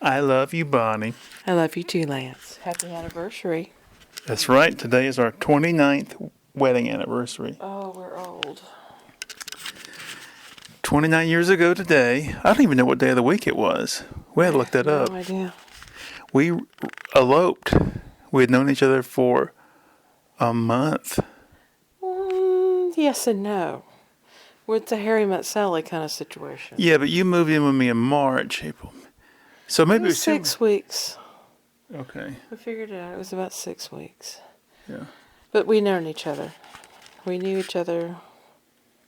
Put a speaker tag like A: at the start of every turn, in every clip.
A: I love you, Bonnie.
B: I love you too, Lance. Happy anniversary.
A: That's right. Today is our 29th wedding anniversary.
B: Oh, we're old.
A: 29 years ago today. I don't even know what day of the week it was. We had to look that
B: No
A: up.
B: idea.
A: We eloped. We had known each other for a month.
B: Yes and no. It's a Harry Met Sally kind of situation.
A: Yeah, but you moved in with me in March, April. So
B: It
A: maybe it
B: was
A: was
B: 6 weeks.
A: Okay.
B: We figured it out. It was about 6 weeks.
A: Yeah.
B: But we known each other. We knew each other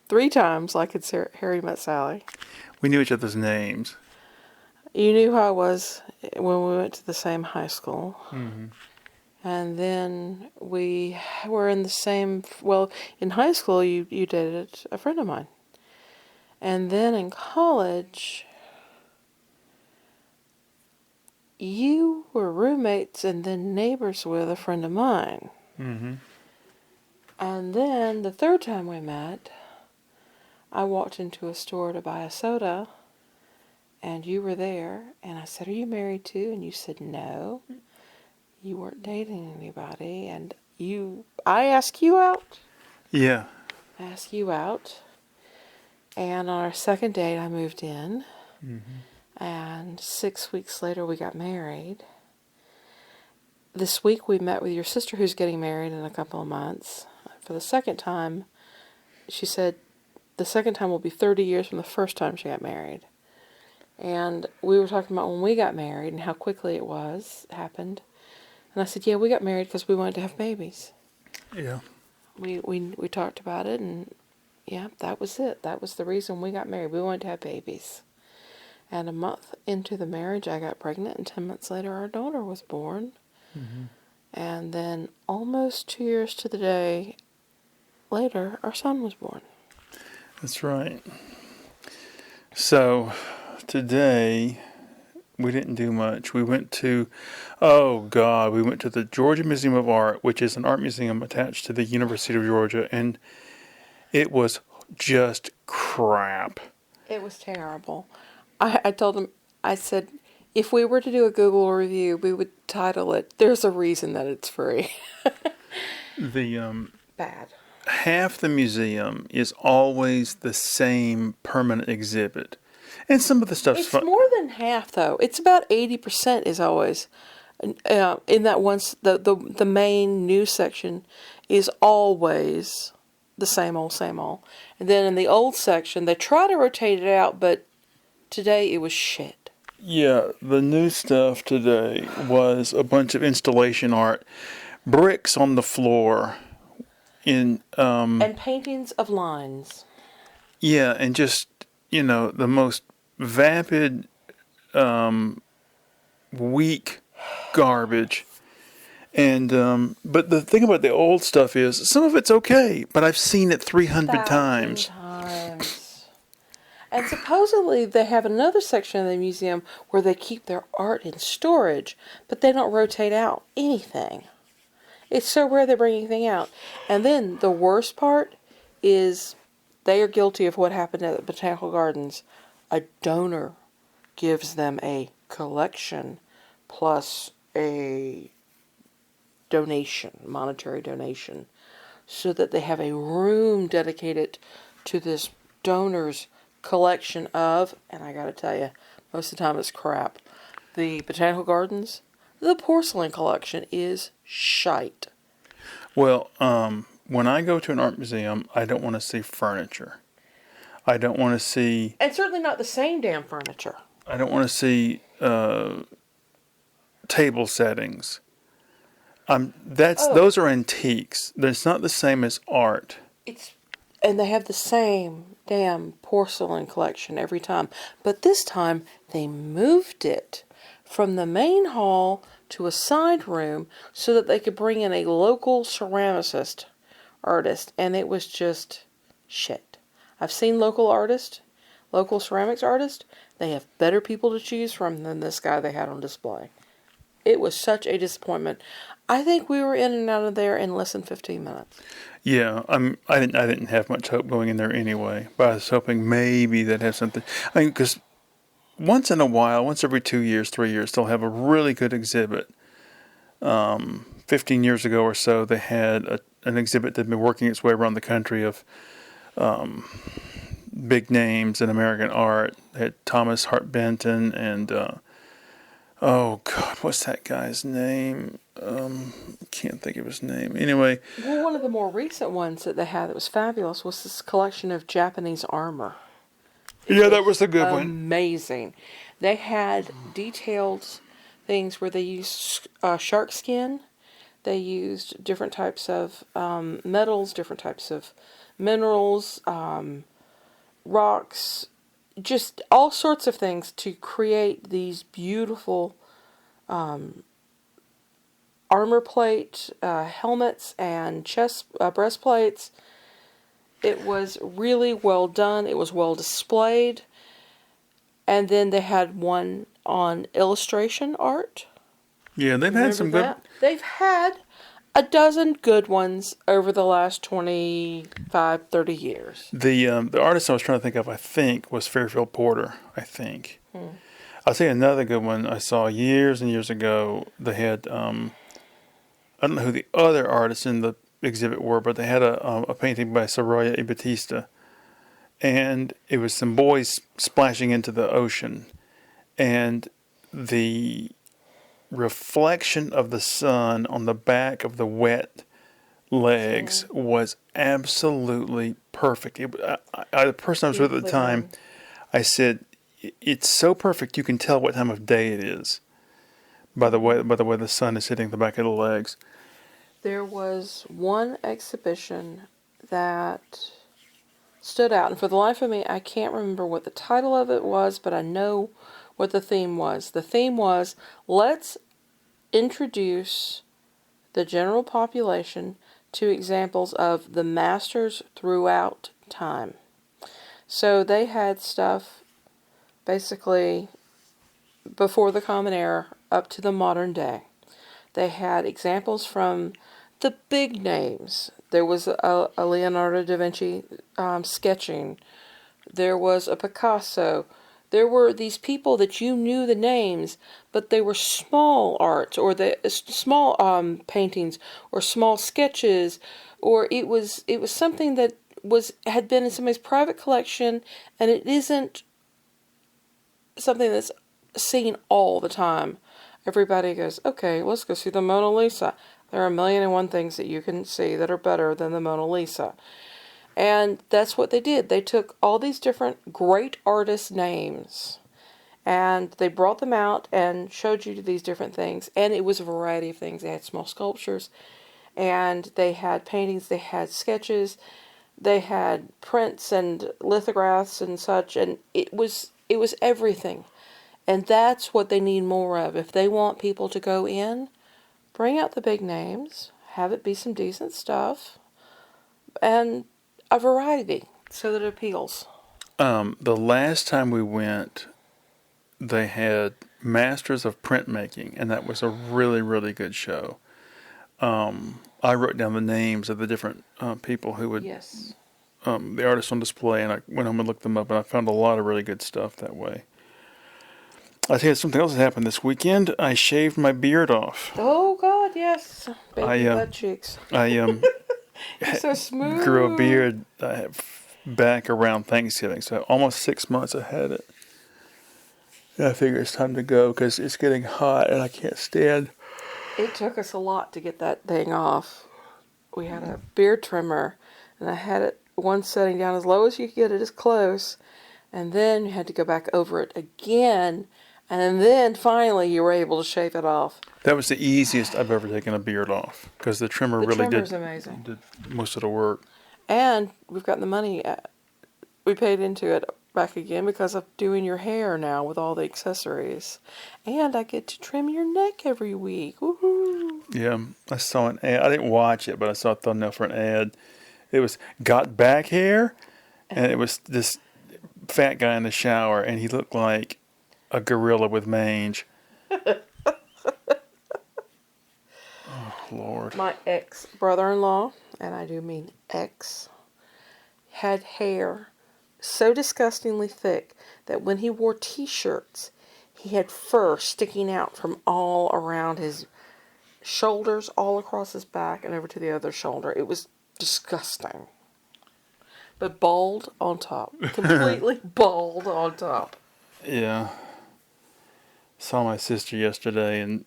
B: 3 times, like it's Harry Met Sally.
A: We knew each other's names.
B: You knew who I was when we went to the same high school.
A: Mm-hmm.
B: And then we were in the same, well, in high school you dated a friend of mine. And then in college, you were roommates and then neighbors with a friend of mine.
A: Mm-hmm.
B: And then the third time we met, I walked into a store to buy a soda, and you were there, and I said, "Are you married too?" And you said, "No, you weren't dating anybody." And I asked you out.
A: Yeah.
B: I asked you out. And on our second date, I moved in.
A: Mm-hmm.
B: And 6 weeks later, we got married. This week, we met with your sister, who's getting married in a couple of months. For the second time, she said the second time will be 30 years from the first time she got married. And we were talking about when we got married and how quickly it happened. And I said, yeah, we got married because we wanted to have babies.
A: Yeah.
B: We talked about it, and yeah, that was it. That was the reason we got married. We wanted to have babies. And a month into the marriage, I got pregnant, and 10 months later, our daughter was born.
A: Mm-hmm.
B: And then almost 2 years to the day later, our son was born.
A: That's right. So today we didn't do much. We went to, we went to the Georgia Museum of Art, which is an art museum attached to the University of Georgia, and it was just crap.
B: It was terrible. I told him, I said, if we were to do a Google review, we would title it, "There's a Reason That It's Free."
A: The
B: Bad.
A: half the museum is always the same permanent exhibit. And some of the stuff's
B: It's
A: fun.
B: more than half, though. It's about 80% is always, in that once, the main news section is always the same old, same old. And then in the old section, they try to rotate it out, but today it was shit.
A: Yeah, the new stuff today was a bunch of installation art, bricks on the floor,
B: And paintings of lines.
A: yeah, and just the most vapid, weak garbage. And but the thing about the old stuff is some of it's okay, but I've seen it 300 times.
B: And supposedly they have another section of the museum where they keep their art in storage, but they don't rotate out anything. It's so rare they bring anything out. And then the worst part is they are guilty of what happened at the Botanical Gardens. A donor gives them a collection plus a donation, monetary donation, so that they have a room dedicated to this donor's collection of, and I gotta tell you, most of the time it's crap. The Botanical Gardens, the porcelain collection is shite.
A: Well, when I go to an art museum, I don't want to see furniture. I don't want to see.
B: And certainly not the same damn furniture.
A: I don't want to see table settings. Those are antiques. It's not the same as art.
B: And they have the same damn porcelain collection every time. But this time they moved it from the main hall to a side room so that they could bring in a local ceramicist artist, and it was just shit. I've seen local ceramics artists. They have better people to choose from than this guy they had on display. It was such a disappointment. I think we were in and out of there in less than 15 minutes.
A: Yeah, I didn't have much hope going in there anyway, but I was hoping maybe they'd have something. I mean, because once in a while, once every 2 years, 3 years, they'll have a really good exhibit. 15 years ago or so, they had an exhibit that had been working its way around the country of big names in American art. They had Thomas Hart Benton and, oh God, what's that guy's name? Can't think of his name. Anyway,
B: Well, one of the more recent ones that they had that was fabulous was this collection of Japanese armor.
A: yeah, that was a good one.
B: Amazing. They had detailed things where they used shark skin. They used different types of metals, different types of minerals, rocks, just all sorts of things to create these beautiful armor plate, helmets, and chest breastplates. It was really well done. It was well displayed. And then they had one on illustration art.
A: Yeah, they've had
B: Remember
A: some good.
B: that? They've had a dozen good ones over the last 25, 30 years.
A: The artist I was trying to think of, I think, was Fairfield Porter. I think. I'll say another good one I saw years and years ago. They had I don't know who the other artists in the exhibit were, but they had a painting by Soraya y Batista, and it was some boys splashing into the ocean, and the reflection of the sun on the back of the wet legs was absolutely perfect. The person I was with at the time, I said, "It's so perfect you can tell what time of day it is by the way the sun is hitting the back of the legs."
B: There was one exhibition that stood out, and for the life of me, I can't remember what the title of it was, but I know what the theme was. The theme was, let's introduce the general population to examples of the masters throughout time. So they had stuff basically before the Common Era up to the modern day. They had examples from the big names. There was a Leonardo da Vinci sketching. There was a Picasso. There were these people that you knew the names, but they were small arts, or the small paintings, or small sketches, or it was something that had been in somebody's private collection, and it isn't something that's seen all the time. Everybody goes, okay, let's go see the Mona Lisa. There are 1,000,001 things that you can see that are better than the Mona Lisa. And that's what they did. They took all these different great artists' names and they brought them out and showed you these different things. And it was a variety of things. They had small sculptures and they had paintings, they had sketches, they had prints and lithographs and such. And it was everything. And that's what they need more of. If they want people to go in, bring out the big names, have it be some decent stuff, and a variety so that it appeals.
A: The last time we went, they had Masters of Printmaking, and that was a really, really good show. I wrote down the names of the different people who would,
B: Yes.
A: the artists on display, and I went home and looked them up, and I found a lot of really good stuff that way. I tell you, something else that happened this weekend. I shaved my beard off.
B: Oh, God, yes. Baby butt cheeks.
A: I
B: You're so smooth.
A: grew a beard back around Thanksgiving, so almost 6 months I had it. And I figure it's time to go because it's getting hot and I can't stand.
B: It took us a lot to get that thing off. We had a beard trimmer, and I had it one setting down as low as you could get it, as close, and then you had to go back over it again, and then finally you were able to shave it off.
A: That was the easiest I've ever taken a beard off because the trimmer
B: The
A: really
B: trimmer's
A: did
B: amazing.
A: most of the work.
B: And we've gotten the money we paid into it back again because of doing your hair now with all the accessories. And I get to trim your neck every week. Woohoo!
A: Yeah, I saw an ad. I didn't watch it, but I saw a thumbnail for an ad. It was got back hair, and it was this fat guy in the shower, and he looked like a gorilla with mange. Oh, Lord.
B: My ex-brother-in-law, and I do mean ex, had hair so disgustingly thick that when he wore t-shirts, he had fur sticking out from all around his shoulders, all across his back, and over to the other shoulder. It was disgusting. But bald on top. Completely bald on top.
A: Yeah. Saw my sister yesterday, and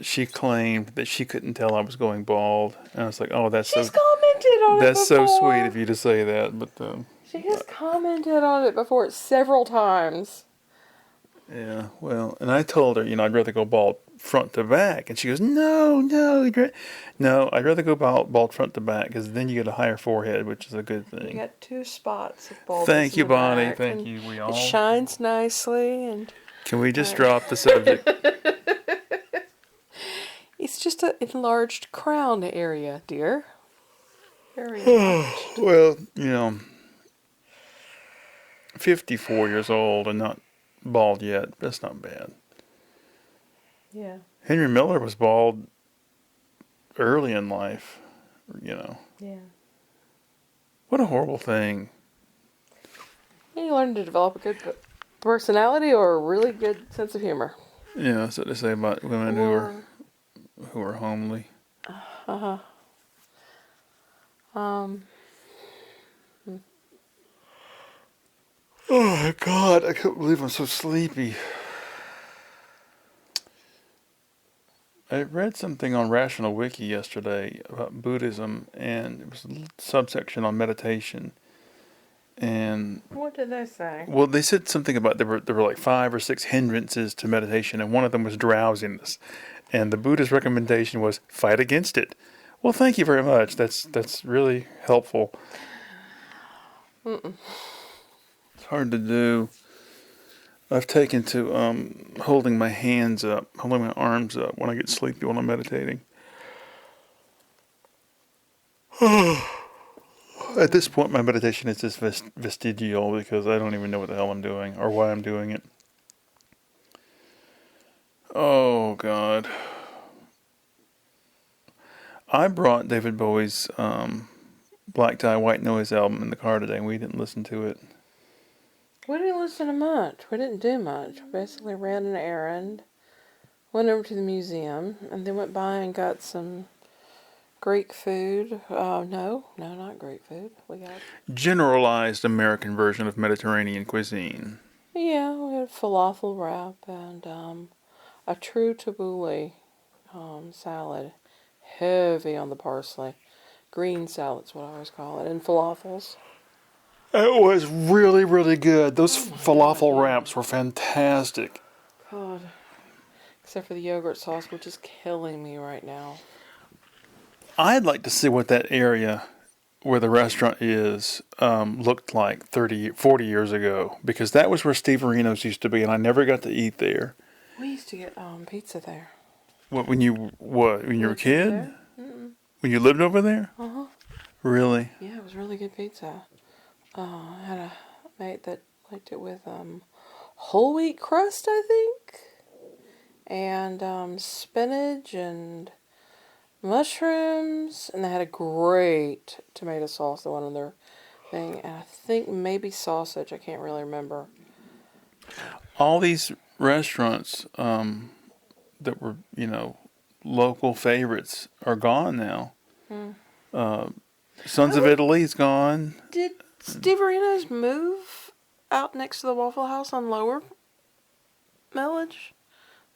A: she claimed that she couldn't tell I was going bald. And I was like, "Oh,
B: She's commented on it
A: that's so
B: before.
A: sweet of you to say that." But
B: She has commented on it before several times.
A: yeah, well, and I told her, I'd rather go bald front to back, and she goes, "No, no, no, I'd rather go bald front to back because then you get a higher forehead, which is a good
B: You
A: thing."
B: got 2 spots of baldness.
A: Thank you,
B: in the
A: Bonnie.
B: back,
A: Thank
B: and
A: you. We
B: It
A: all
B: shines nicely, and
A: can we just drop the subject?
B: it's just an enlarged crown area, dear. Very enlarged.
A: Well, 54 years old and not bald yet. That's not bad.
B: Yeah.
A: Henry Miller was bald early in life.
B: Yeah.
A: What a horrible thing.
B: And you learn to develop a good personality or a really good sense of humor.
A: Yeah, that's what they say about women who are homely.
B: Um,
A: Oh my God, I can't believe I'm so sleepy. I read something on Rational Wiki yesterday about Buddhism, and it was a subsection on meditation. And
B: what did they say?
A: well, they said something about there were like 5 or 6 hindrances to meditation, and one of them was drowsiness. And the Buddha's recommendation was fight against it. Well, thank you very much. That's really helpful. It's hard to do. I've taken to holding my hands up, holding my arms up when I get sleepy when I'm meditating. At this point, my meditation is just vestigial because I don't even know what the hell I'm doing or why I'm doing it. Oh, God. I brought David Bowie's Black Tie, White Noise album in the car today, and we didn't listen to it.
B: We didn't listen to much. We didn't do much. We basically ran an errand, went over to the museum, and then went by and got some Greek food. No, not Greek food. We got...
A: Generalized American version of Mediterranean cuisine.
B: Yeah, we had falafel wrap and a true tabbouleh salad. Heavy on the parsley. Green salad's what I always call it. And falafels.
A: It was really, really good. Those falafel wraps were fantastic.
B: God. Except for the yogurt sauce, which is killing me right now.
A: I'd like to see what that area where the restaurant is looked like 40 years ago, because that was where Steve Marino's used to be, and I never got to eat there.
B: We used to get pizza there.
A: When you were a kid? When you lived over there?
B: Uh-huh.
A: Really?
B: Yeah, it was really good pizza. I had a mate that liked it with whole wheat crust, I think, and spinach and mushrooms, and they had a great tomato sauce, the one on their thing, and I think maybe sausage. I can't really remember.
A: All these restaurants that were, local favorites are gone now. Sons of Italy's gone.
B: Did Steve Marino's move out next to the Waffle House on Lower Millage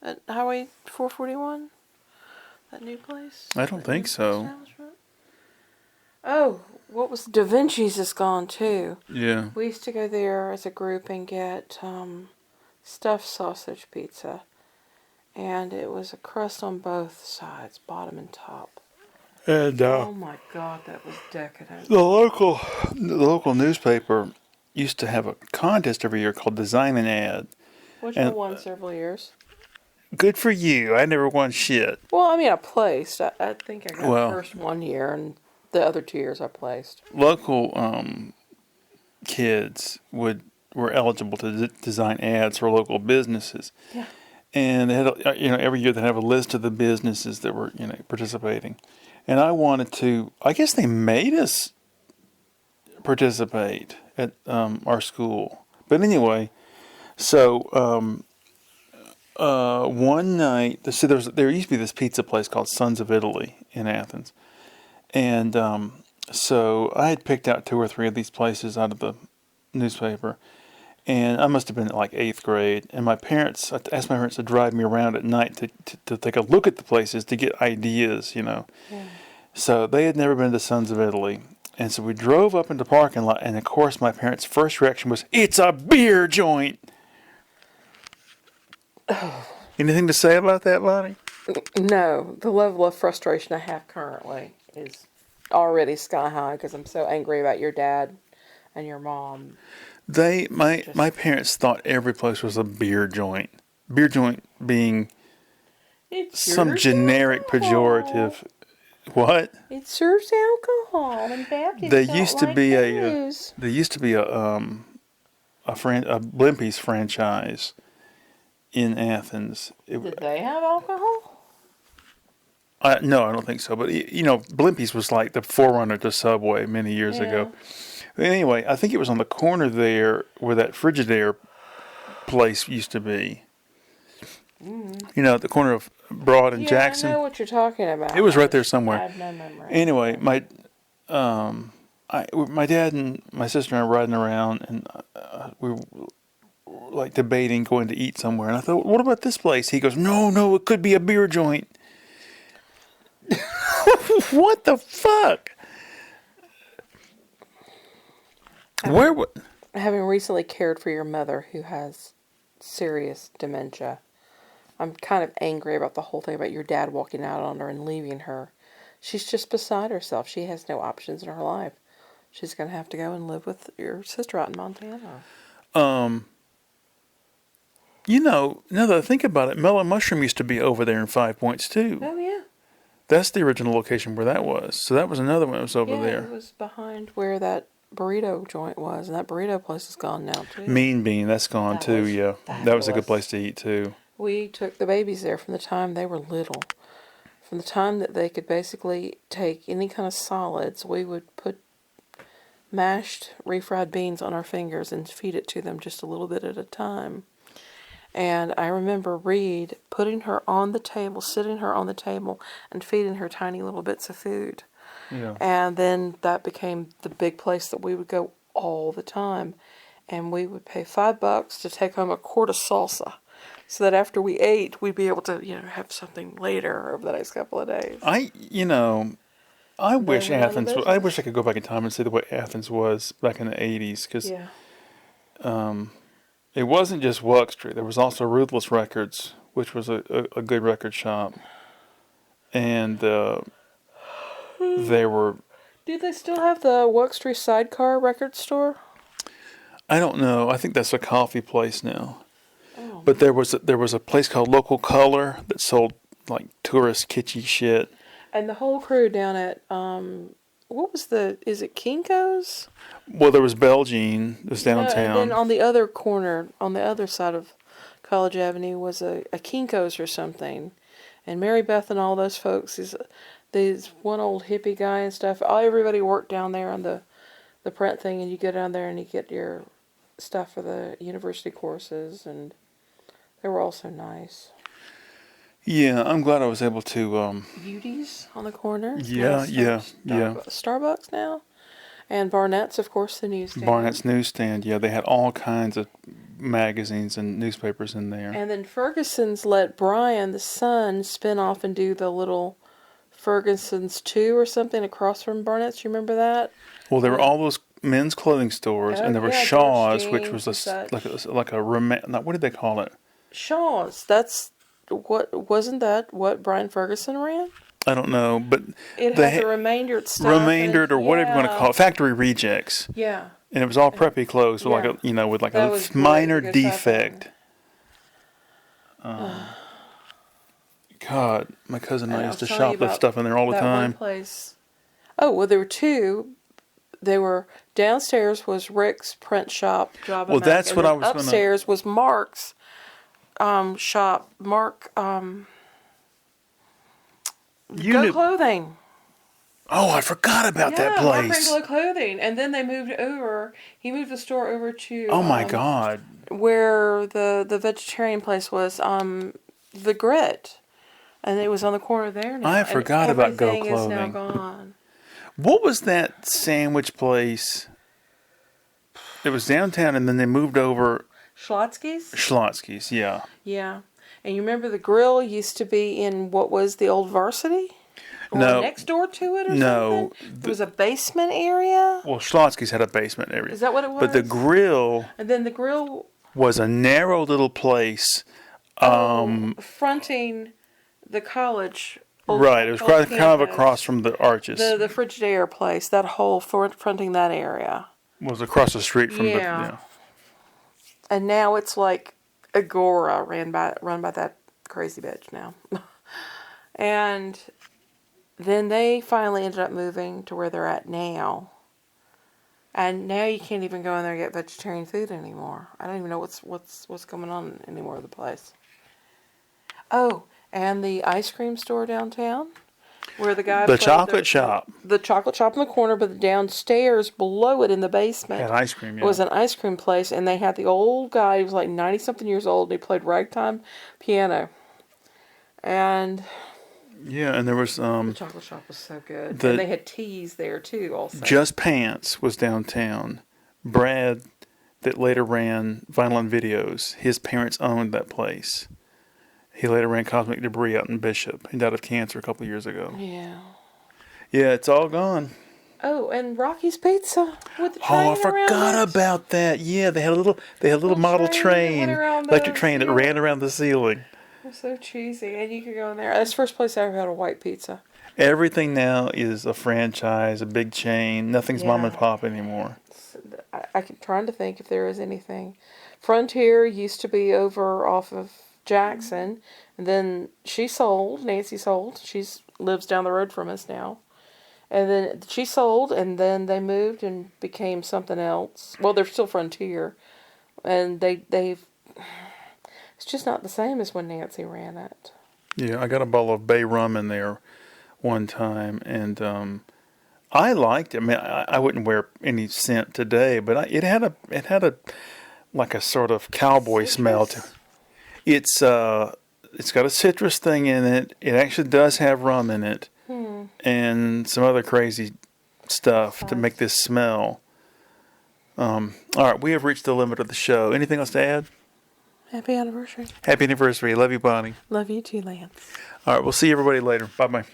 B: at Highway 441? That new place?
A: I don't think so.
B: Oh, what was Da Vinci's is gone too.
A: Yeah.
B: We used to go there as a group and get stuffed sausage pizza. And it was a crust on both sides, bottom and top.
A: And
B: Oh my God, that was decadent.
A: the local newspaper used to have a contest every year called Design an Ad.
B: Which
A: And-
B: I won several years.
A: Good for you. I never won shit.
B: Well, I mean, I placed. I think I got
A: Well-
B: first one year, and the other 2 years I placed.
A: Local kids were eligible to design ads for local businesses.
B: Yeah.
A: And they had, every year they'd have a list of the businesses that were, participating. And I wanted to, I guess they made us participate. at our school. But anyway, so one night, so there used to be this pizza place called Sons of Italy in Athens, and so I had picked out 2 or 3 of these places out of the newspaper, and I must have been at like 8th grade. And I asked my parents to drive me around at night to take a look at the places to get ideas, Yeah. So they had never been to Sons of Italy. And so we drove up into the parking lot, and of course my parents' first reaction was, "It's a beer joint!" Anything to say about that, Bonnie?
B: No, the level of frustration I have currently is already sky high because I'm so angry about your dad and your mom.
A: My parents thought every place was a beer joint. Beer joint being
B: It's
A: some generic pejorative. What?
B: It serves alcohol, and Baptists
A: There
B: don't
A: used to
B: like
A: be
B: booze.
A: there used to be a Blimpies franchise in Athens.
B: Did they have alcohol?
A: No, I don't think so. But Blimpies was like the forerunner to Subway many years ago. But anyway, I think it was on the corner there where that Frigidaire place used to be. At the corner of Broad and Jackson.
B: I know what you're talking about.
A: It was right there somewhere.
B: I have no memory.
A: Anyway, my dad and my sister and I were riding around, and we were like debating going to eat somewhere. And I thought, what about this place? He goes, no, it could be a beer joint. What the fuck?
B: Having recently cared for your mother who has serious dementia, I'm kind of angry about the whole thing about your dad walking out on her and leaving her. She's just beside herself. She has no options in her life. She's going to have to go and live with your sister out in Montana.
A: Now that I think about it, Mellow Mushroom used to be over there in 5 Points too.
B: Oh, yeah.
A: That's the original location where that was. So that was another one that was over there.
B: It was behind where that burrito joint was, and that burrito place is gone now, too.
A: Mean Bean, that's gone too, yeah. That was a good place to eat too.
B: We took the babies there from the time they were little. From the time that they could basically take any kind of solids, we would put mashed refried beans on our fingers and feed it to them just a little bit at a time. And I remember Reed putting her on the table, sitting her on the table, and feeding her tiny little bits of food.
A: Yeah.
B: And then that became the big place that we would go all the time. And we would pay $5 to take home a quart of salsa, so that after we ate, we'd be able to, have something later over the next couple of days.
A: I wish Athens. I wish I could go back in time and see the way Athens was back in the 80s, because it wasn't just Wuck Street. There was also Ruthless Records, which was a good record shop, and there were.
B: Do they still have the Wuck Street Sidecar record store?
A: I don't know. I think that's a coffee place now. Oh. But there was a place called Local Color that sold like tourist kitschy shit.
B: And the whole crew down at is it Kinko's?
A: Well, there was Belgian. It was downtown.
B: And then on the other corner, on the other side of College Avenue, was a Kinko's or something. And Mary Beth and all those folks, these one old hippie guy and stuff. Everybody worked down there on the print thing, and you go down there and you get your stuff for the university courses, and they were all so nice.
A: Yeah, I'm glad I was able to.
B: Beauties on the corner.
A: Yeah.
B: Starbucks now, and Barnett's, of course, the newsstand.
A: Barnett's newsstand. Yeah, they had all kinds of magazines and newspapers in there.
B: And then Ferguson's let Brian, the son, spin off and do the little Ferguson's 2 or something across from Barnett's. You remember that?
A: Well, there were all those men's clothing stores, and there were Shaw's, which was like a what did they call it?
B: Shaw's. Wasn't that what Brian Ferguson ran?
A: I don't know, but
B: it had the remaindered stuff.
A: Remaindered, or whatever you want to call it, factory rejects.
B: Yeah.
A: And it was all preppy clothes with like a minor defect. God, my cousin and I used to shoplift stuff in there all the time.
B: One place. Oh, well, there were two. They were downstairs was Rick's print shop.
A: Well, that's what I was.
B: Upstairs was Mark's shop. Mark. Go Clothing.
A: Oh, I forgot about that
B: Mark
A: place.
B: Ruggalo Clothing, and then they moved over. He moved the store over to
A: Oh my God.
B: where the vegetarian place was, the Grit, and it was on the corner there now.
A: I forgot about Go
B: Everything is now
A: Clothing.
B: gone.
A: What was that sandwich place? It was downtown, and then they moved over
B: Schlotsky's?
A: Schlotsky's. Yeah.
B: Yeah. And you remember the grill used to be in what was the old Varsity? Or
A: No.
B: next door to it or
A: No.
B: something? There was a basement area?
A: Well, Schlotsky's had a basement area.
B: Is that what it was?
A: But the grill
B: And then the grill
A: was a narrow little place.
B: fronting the college.
A: Right. It was
B: old
A: kind of
B: campus.
A: across from the arches.
B: The Frigidaire place, that whole fronting that area.
A: Was across the street from the.
B: Yeah.
A: Yeah.
B: And now it's like Agora run by that crazy bitch now. And then they finally ended up moving to where they're at now. And now you can't even go in there and get vegetarian food anymore. I don't even know what's going on anymore with the place. Oh, and the ice cream store downtown, where the guy
A: The
B: played
A: chocolate shop
B: the chocolate shop in the corner, but downstairs below it in the basement
A: had ice cream. Yeah.
B: was an ice cream place, and they had the old guy. He was like 90-something years old, and he played ragtime piano. And
A: Yeah, and there was
B: the chocolate shop was so good.
A: the-
B: And they had teas there too, also.
A: Just Pants was downtown. Brad, that later ran Vinyl and Videos, his parents owned that place. He later ran Cosmic Debris out in Bishop. He died of cancer a couple of years ago.
B: Yeah.
A: Yeah, it's all gone.
B: Oh, and Rocky's Pizza with the train
A: Oh, I
B: around
A: forgot
B: it.
A: about that. Yeah, they had a little model
B: train
A: train,
B: that went around
A: electric
B: the
A: train that
B: ceiling.
A: ran around the ceiling.
B: It was so cheesy, and you could go in there. That's the first place I ever had a white pizza.
A: Everything now is a franchise, a big chain. Nothing's mom
B: Yeah.
A: and pop anymore.
B: I'm trying to think if there is anything. Frontier used to be over off of Jackson, and then she sold. Nancy sold. She's lives down the road from us now, and then she sold, and then they moved and became something else. Well, they're still Frontier, and they've. It's just not the same as when Nancy ran it.
A: Yeah, I got a bottle of Bay rum in there one time, and I liked it. I mean, I wouldn't wear any scent today, but it had a like a sort of cowboy smell to it. It's got a citrus thing in it. It actually does have rum in it, and some other crazy stuff to make this smell. All right, we have reached the limit of the show. Anything else to add?
B: Happy anniversary.
A: Happy anniversary. Love you, Bonnie.
B: Love you too, Lance.
A: All right, we'll see everybody later. Bye-bye.